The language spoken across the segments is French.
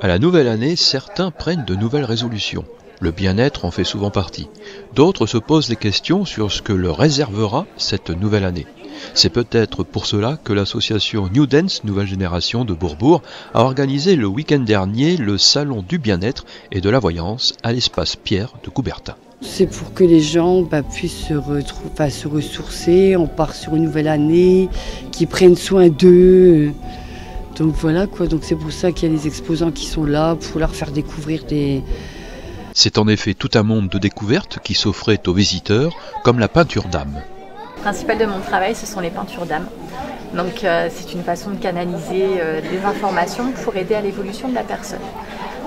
À la nouvelle année, certains prennent de nouvelles résolutions. Le bien-être en fait souvent partie. D'autres se posent des questions sur ce que leur réservera cette nouvelle année. C'est peut-être pour cela que l'association New Dance Nouvelle Génération de Bourbourg a organisé le week-end dernier le salon du bien-être et de la voyance à l'espace Pierre de Coubertin. C'est pour que les gens puissent se ressourcer, on part sur une nouvelle année, qu'ils prennent soin d'eux. Donc voilà quoi, donc c'est pour ça qu'il y a les exposants qui sont là pour leur faire découvrir des... C'est en effet tout un monde de découvertes qui s'offrait aux visiteurs, comme la peinture d'âme. Le principal de mon travail, ce sont les peintures d'âme. Donc c'est une façon de canaliser des informations pour aider à l'évolution de la personne.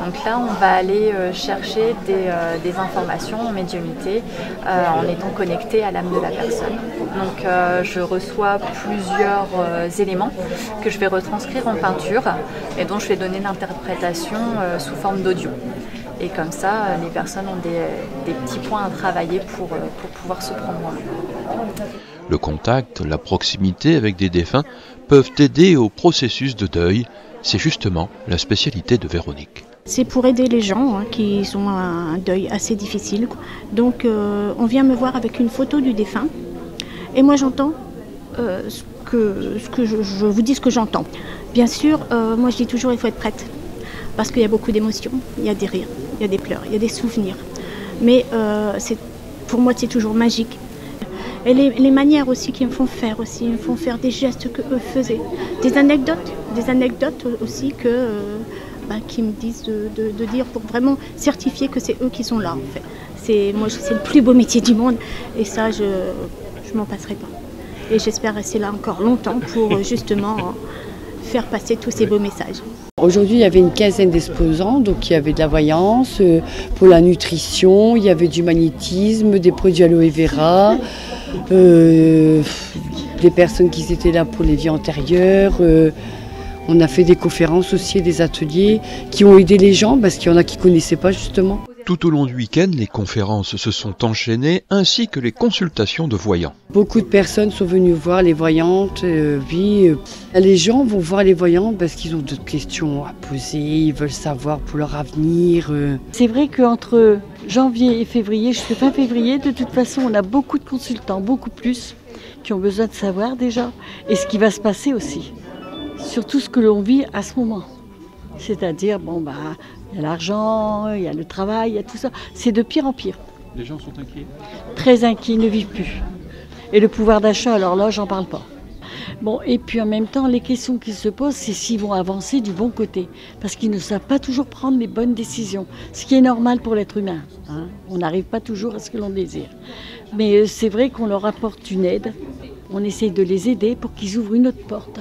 Donc là, on va aller chercher des informations en médiumnité en étant connecté à l'âme de la personne. Donc je reçois plusieurs éléments que je vais retranscrire en peinture et dont je vais donner l'interprétation sous forme d'audio. Et comme ça, les personnes ont des petits points à travailler pour pouvoir se prendre en main. Le contact, la proximité avec des défunts peuvent aider au processus de deuil. C'est justement la spécialité de Véronique. C'est pour aider les gens qui ont un deuil assez difficile. Donc on vient me voir avec une photo du défunt et moi j'entends ce que je vous dis ce que j'entends. Bien sûr, moi je dis toujours il faut être prête parce qu'il y a beaucoup d'émotions, il y a des rires, il y a des pleurs, il y a des souvenirs. Mais pour moi c'est toujours magique. Et les manières aussi qu'ils me font faire aussi, ils me font faire des gestes qu'eux faisaient. Des anecdotes aussi qui me disent de dire pour vraiment certifier que c'est eux qui sont là en fait. C'est le plus beau métier du monde et ça je m'en passerai pas. Et j'espère rester là encore longtemps pour justement faire passer tous ces beaux messages. Aujourd'hui, il y avait une quinzaine d'exposants, donc il y avait de la voyance, pour la nutrition, il y avait du magnétisme, des produits aloe vera, des personnes qui étaient là pour les vies antérieures. On a fait des conférences aussi, des ateliers qui ont aidé les gens parce qu'il y en a qui ne connaissaient pas justement. Tout au long du week-end, les conférences se sont enchaînées ainsi que les consultations de voyants. Beaucoup de personnes sont venues voir les voyantes. Les gens vont voir les voyantes parce qu'ils ont d'autres questions à poser, ils veulent savoir pour leur avenir. C'est vrai qu'entre janvier et février, jusqu'à fin février, de toute façon, on a beaucoup de consultants, beaucoup plus, qui ont besoin de savoir déjà et ce qui va se passer aussi. Surtout ce que l'on vit à ce moment. C'est-à-dire, il y a l'argent, il y a le travail, il y a tout ça. C'est de pire en pire. Les gens sont inquiets? Très inquiets, ils ne vivent plus. Et le pouvoir d'achat, alors là, j'en parle pas. Et puis en même temps, les questions qui se posent, c'est s'ils vont avancer du bon côté. Parce qu'ils ne savent pas toujours prendre les bonnes décisions. Ce qui est normal pour l'être humain. On n'arrive pas toujours à ce que l'on désire. Mais c'est vrai qu'on leur apporte une aide. On essaye de les aider pour qu'ils ouvrent une autre porte.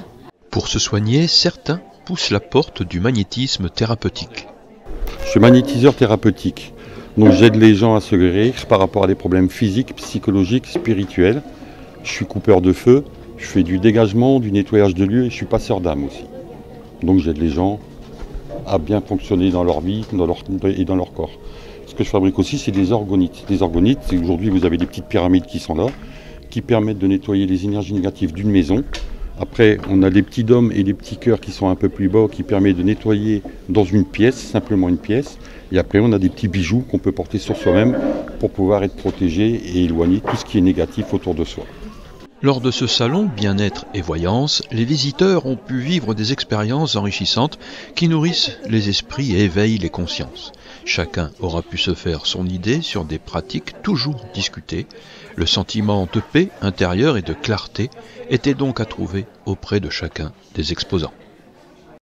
Pour se soigner, certains poussent la porte du magnétisme thérapeutique. Je suis magnétiseur thérapeutique, donc j'aide les gens à se guérir par rapport à des problèmes physiques, psychologiques, spirituels. Je suis coupeur de feu, je fais du dégagement, du nettoyage de lieux et je suis passeur d'âme aussi. Donc j'aide les gens à bien fonctionner dans leur vie et dans leur corps. Ce que je fabrique aussi, c'est des orgonites. Des orgonites, c'est aujourd'hui vous avez des petites pyramides qui sont là, qui permettent de nettoyer les énergies négatives d'une maison. Après, on a les petits dômes et les petits cœurs qui sont un peu plus bas, qui permettent de nettoyer dans une pièce, simplement une pièce. Et après, on a des petits bijoux qu'on peut porter sur soi-même pour pouvoir être protégé et éloigner tout ce qui est négatif autour de soi. Lors de ce salon bien-être et voyance, les visiteurs ont pu vivre des expériences enrichissantes qui nourrissent les esprits et éveillent les consciences. Chacun aura pu se faire son idée sur des pratiques toujours discutées. Le sentiment de paix intérieure et de clarté était donc à trouver auprès de chacun des exposants.